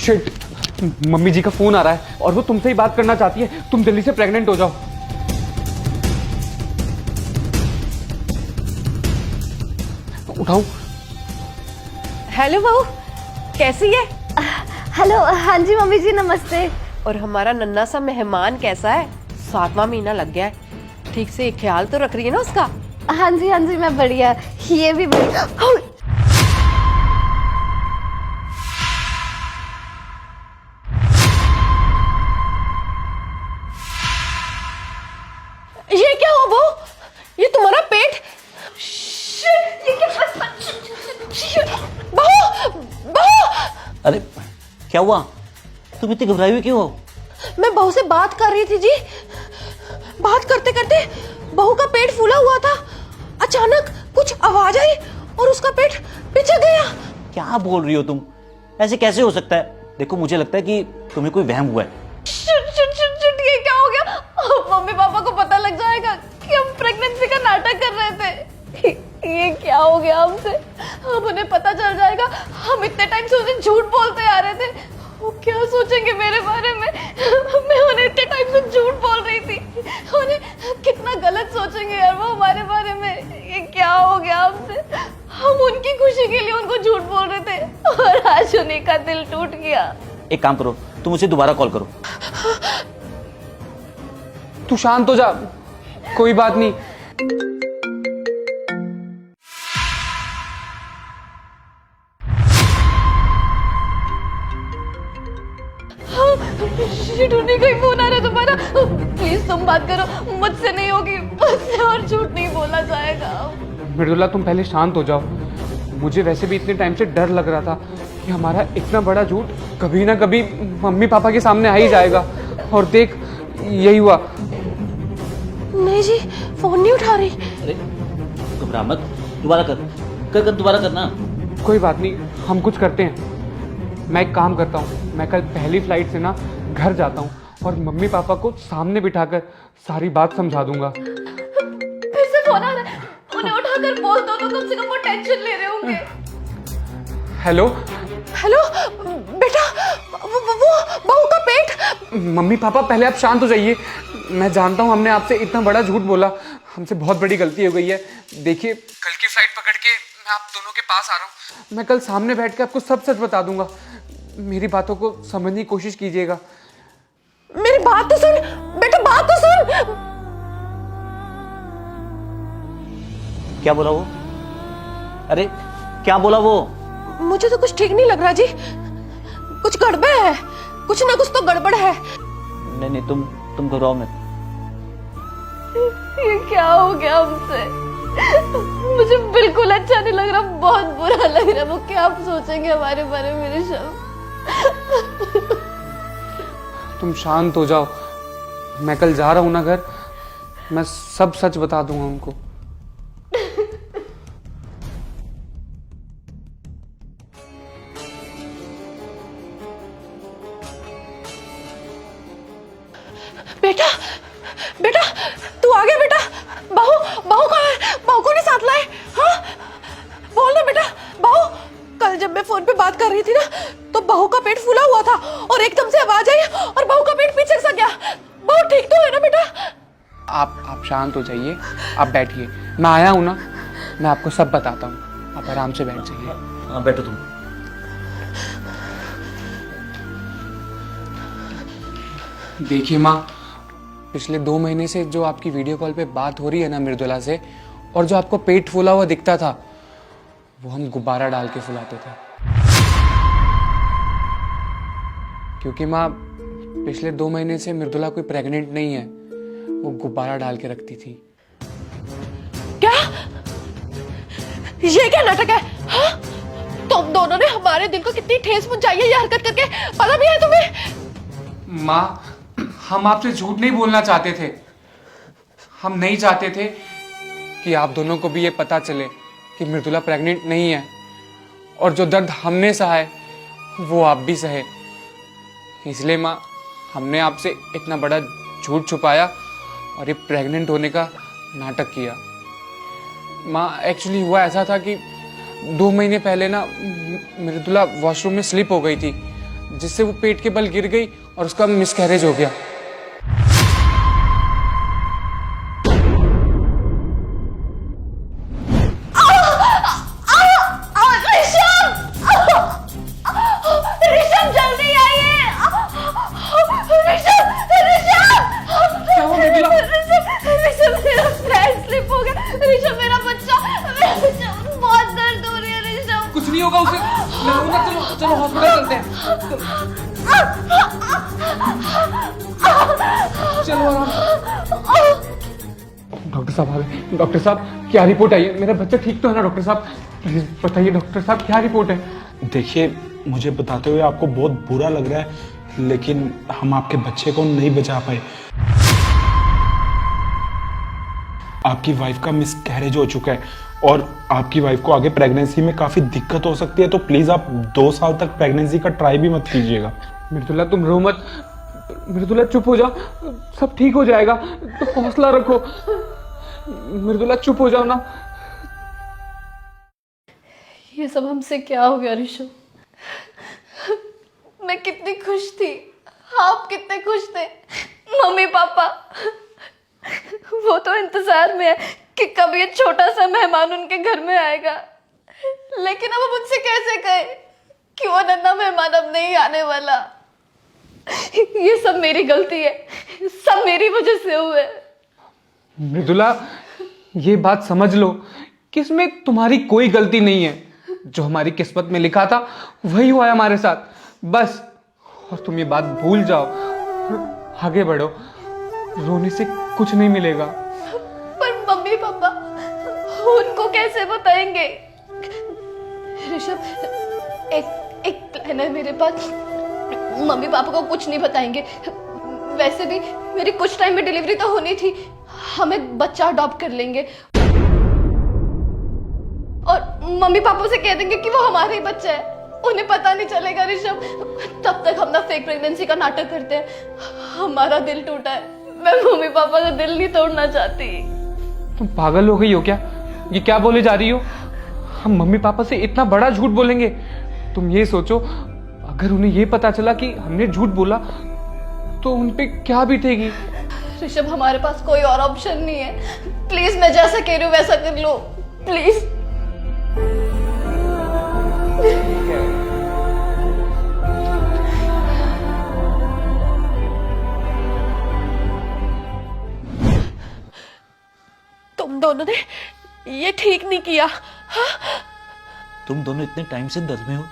Shit, mummy जी का phone आ रहा है और वो तुमसे ही बात करना चाहती है। तुम जल्दी से प्रेग्नेंट हो जाओ। उठाओ। हेलो बहू, कैसी है? हेलो, हाँ जी मम्मी जी नमस्ते। और हमारा नन्ना सा मेहमान कैसा है? 7वां महीना लग गया है, ठीक से ख्याल तो रख रही है ना उसका? हाँ जी मैं बढ़िया, ये भी बढ़िया। ये क्या हुआ बहू? ये तुम्हारा पेट? Shit, ये क्या? बहू, बहू! अरे क्या हुआ? तुम इतनी घबराई हुई क्यों हो? मैं बहू से बात कर रही थी जी। बात करते करते बहू का पेट फूला हुआ था। अचानक कुछ आवाज आई और उसका पेट पीछे गया। क्या बोल रही हो तुम? ऐसे कैसे हो सकता है? देखो मुझे लगता है कि तुम्हें कोई वहम हुआ है। शिट, ये क्या हो गया? मम्मी पापा को पता लग जाएगा कि हम प्रेगनेंसी का नाटक कर रहे थे। ये क्या हो गया हमसे? अब उन्हें पता चल जाएगा हम इतने टाइम से उन्हें झूठ बोलते आ रहे थे। वो क्या सोचेंगे मेरे बारे में? मैं उन्हें इतने टाइम से झूठ बोल रही थी। उन्हें कितना गलत सोचेंगे यार वो हमारे बारे में। ये क्या हो गया हमसे? हम उनकी खुशी के लिए उनको झूठ बोल रहे थे और आज उन्हीं का दिल टूट गया। एक काम करो, तुम उसे दोबारा कॉल करो। तू शांत हो जा, कोई बात नहीं। शिटूनी का फोन आ रहा है तुम्हारा। प्लीज तुम बात करो, मुझसे नहीं होगी, मुझसे और झूठ नहीं बोला जाएगा। मृदुला तुम पहले शांत हो जाओ। मुझे वैसे भी इतने टाइम से डर लग रहा था कि हमारा इतना बड़ा झूठ कभी ना कभी मम्मी पापा के सामने आ ही जाएगा। और देख यही हुआ। नहीं जी, फोन नहीं उठा रही। अरे घबरा मत, दोबारा कर दोबारा करना। कोई बात नहीं, हम कुछ करते हैं। मैं एक काम करता हूँ, मैं कल पहली फ्लाइट से ना घर जाता हूँ और मम्मी पापा को सामने बिठाकर सारी बात समझा दूंगा। फिर से फोन आ रहा है, उन्हें उठाकर बोल दो तो कम से कम वो टेंशन ले रहे होंगे। हेलो हेलो बेटा, वो बहू का पेट। मम्मी पापा, पहले आप शांत हो जाइए। मैं जानता हूँ हमने आपसे इतना बड़ा झूठ बोला, हमसे बहुत बड़ी गलती हो गई है। देखिए, कल की फ्लाइट पकड़ के मैं आप दोनों के पास आ रहा हूँ। मैं कल सामने बैठ के आपको सब सच बता दूंगा। मेरी बातों को समझने की कोशिश कीजिएगा। मेरी बात तो सुन बेटा, बात तो सुन। क्या बोला वो? अरे क्या बोला वो? मुझे तो कुछ ठीक नहीं लग रहा जी। कुछ गड़बड़ है, कुछ ना कुछ तो गड़बड़ है। नहीं तुम घबराओ मत। ये क्या हो गया हमसे? मुझे बिल्कुल अच्छा नहीं लग रहा, बहुत बुरा लग रहा। वो क्या सोचेंगे हमारे बारे में ऋषभ? तुम शांत हो जाओ। मैं कल जा रहा हूँ ना घर, मैं सब सच बता दूंगा उनको। बेटा बेटा, तू आ गया बेटा। बहू कहाँ है? बहू को नहीं साथ लाए? हाँ बोल ना बेटा। बहू, कल जब मैं फोन पे बात कर रही थी ना तो बहू का पेट फूला हुआ था और एकदम से आवाज आई और बहू का पेट पीछे सा गया। बहू ठीक तो है ना बेटा? आप शांत हो जाइए, आप बैठिए। मैं आया हूँ ना, मैं आपको सब बताता हूँ। आप आराम से बैठ जाइए। हाँ बैठो तुम। देखिए माँ, पिछले 2 महीने से जो आपकी वीडियो कॉल पे बात हो रही है ना मृदुला से, और जो आपको पेट फूला हुआ दिखता था, वो हम गुब्बारा डाल के फुलाते थे। क्योंकि माँ, पिछले 2 महीने से मृदुला कोई प्रेग्नेंट नहीं है, वो गुब्बारा डाल के रखती थी। क्या? ये क्या नाटक है? हाँ? तुम दोनों ने हमारे दिल को कितनी ठेस पहुंचाई है ये हरकत करके, पता भी है तुम्हें? माँ, हम आपसे झूठ नहीं बोलना चाहते थे। हम नहीं चाहते थे कि आप दोनों को भी ये पता चले कि मृदुला प्रेग्नेंट नहीं है, और जो दर्द हमने सहा है वो आप भी सहे। इसलिए माँ, हमने आपसे इतना बड़ा झूठ छुपाया और ये प्रेग्नेंट होने का नाटक किया। माँ, एक्चुअली हुआ ऐसा था कि 2 महीने पहले ना मृदुला वॉशरूम में स्लिप हो गई थी, जिससे वो पेट के बल गिर गई और उसका मिसकैरेज हो गया। ऋषभ जल्दी आइए। ऋषभ क्या हुआ मृदुला? ऋषभ मेरा फ्लैट स्लिप हो गया। ऋषभ मेरा बच्चा बहुत दर्द हो रही है। ऋषभ कुछ नहीं होगा उसे, मैं हूं ना। चलो चलो हॉस्पिटल चलते हैं। चलो आराम। डॉक्टर साहब आ गए। डॉक्टर साहब क्या रिपोर्ट आई है? मेरा बच्चा ठीक तो है ना डॉक्टर साहब? प्लीज बताइए डॉक्टर साहब, क्या रिपोर्ट है? देखिए, मुझे बताते हुए आपको बहुत बुरा लग रहा है, लेकिन हम आपके बच्चे को नहीं बचा पाए। आपकी वाइफ का मिसकैरेज हो चुका है और आपकी वाइफ को आगे प्रेगनेंसी में काफी दिक्कत हो सकती है, तो प्लीज आप 2 साल तक प्रेगनेंसी का ट्राई भी मत कीजिएगा। मृदुला तुम रो मत। मृदुला चुप हो जाओ, सब ठीक हो जाएगा। तो हौसला रखो। मृदुला चुप हो जाओ ना। ये सब हमसे क्या हो गया ऋषभ? मैं कितनी खुश थी, आप कितने खुश थे। मम्मी पापा वो तो इंतजार में है कि कब ये छोटा सा मेहमान उनके घर में आएगा, लेकिन अब मुझसे कैसे कहे कि वो नन्हा मेहमान अब नहीं आने वाला। ये सब मेरी गलती है, सब मेरी वजह से हुए। मृदुला ये बात समझ लो कि इसमें तुम्हारी कोई गलती नहीं है। जो हमारी किस्मत में लिखा था वही हुआ है हमारे साथ, बस। और तुम ये बात भूल जाओ, आगे बढ़ो। रोने से कुछ नहीं मिलेगा। पर मम्मी पापा उनको कैसे बताएंगे? ऋषभ एक प्लान है मेरे पास। मम्मी पापा को कुछ नहीं बताएंगे। वैसे भी मेरी कुछ टाइम में डिलीवरी तो होनी थी, हम एक बच्चा अडॉप्ट कर लेंगे और मम्मी पापा से कह देंगे कि वो हमारा ही बच्चा है, उन्हें पता नहीं चलेगा। ऋषभ तब तक हम ना फेक प्रेगनेंसी का नाटक करते हैं। हमारा दिल टूटा है, मैं मम्मी पापा का दिल नहीं तोड़ना चाहती। तुम पागल हो गई हो क्या? ये क्या बोले जा रही हो? हम मम्मी पापा से इतना बड़ा झूठ बोलेंगे? तुम ये सोचो, अगर उन्हें ये पता चला कि हमने झूठ बोला तो उन पे क्या बीतेगी। ऋषभ हमारे पास कोई और ऑप्शन नहीं है। प्लीज मैं जैसा कह रही हूँ वैसा कर लो, प्लीज। तुम दोनों ने ये ठीक नहीं किया। हाँ? तुम दोनों इतने टाइम से दर्द में हो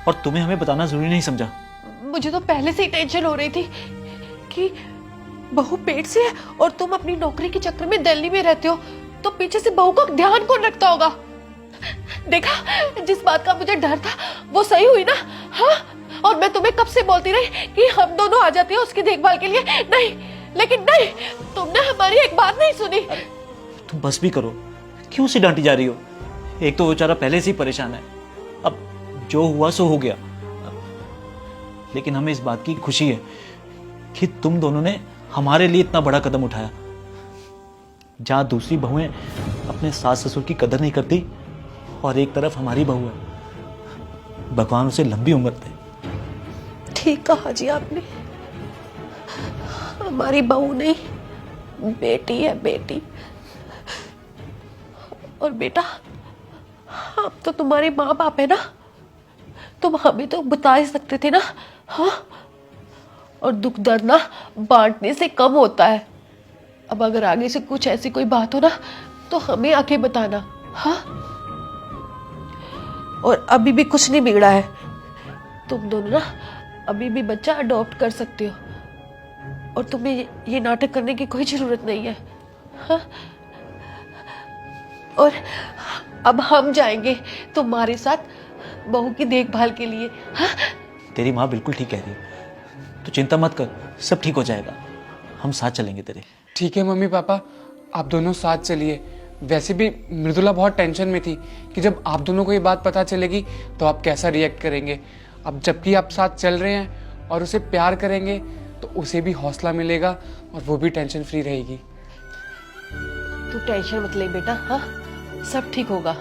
और तुम्हें हमें बताना जरूरी नहीं समझा? मुझे तो पहले से ही टेंशन हो रही थी कि बहू पेट से है और तुम अपनी नौकरी के चक्कर में दिल्ली में रहते हो, तो पीछे से बहू का ध्यान कौन रखता होगा? देखा, जिस बात का मुझे डर था वो सही हुई ना? हाँ? और मैं तुम्हें कब से बोलती रही कि हम दोनों आ जाते हैं उसकी देखभाल के लिए। नहीं, लेकिन नहीं, तुमने हमारी एक बात नहीं सुनी। तुम बस भी करो, क्यों से डांटी जा रही हो? एक तो वो बेचारा पहले से ही परेशान है, अब जो हुआ सो हो गया। लेकिन हमें इस बात की खुशी है कि तुम दोनों ने हमारे लिए इतना बड़ा कदम उठाया। जहां दूसरी बहुएं अपने सास ससुर की कदर नहीं करती और एक तरफ हमारी बहू है, भगवान उसे लंबी उम्र दे। ठीक कहा जी आपने, हमारी बहू नहीं, बेटी है, बेटी। और बेटा, हम तो तुम्हारे माँ बाप है ना, तुम हमें तो बता ही सकते थे ना। हाँ? और दुख दर्द ना बांटने से कम होता है। अब अगर आगे से कुछ ऐसी कोई बात हो ना तो हमें आके बताना। हाँ? और अभी भी कुछ नहीं बिगड़ा है, तुम दोनों ना अभी भी बच्चा अडॉप्ट कर सकते हो और तुम्हें ये नाटक करने की कोई जरूरत नहीं है। हाँ? और अब हम जाएंगे तुम्हारे साथ बहू की देखभाल के लिए। हाँ? तेरी माँ बिल्कुल ठीक कह रही है, तो चिंता मत कर, सब ठीक हो जाएगा। हम साथ चलेंगे तेरे। ठीक है मम्मी पापा, आप दोनों साथ चलिए। वैसे भी मृदुला बहुत टेंशन में थी कि जब आप दोनों को ये बात पता चलेगी तो आप कैसा रिएक्ट करेंगे। अब जबकि आप साथ चल रहे हैं और उसे प्यार करेंगे तो उसे भी हौसला मिलेगा और वो भी टेंशन फ्री रहेगी। तू टेंशन मत ले बेटा। हाँ? सब ठीक होगा।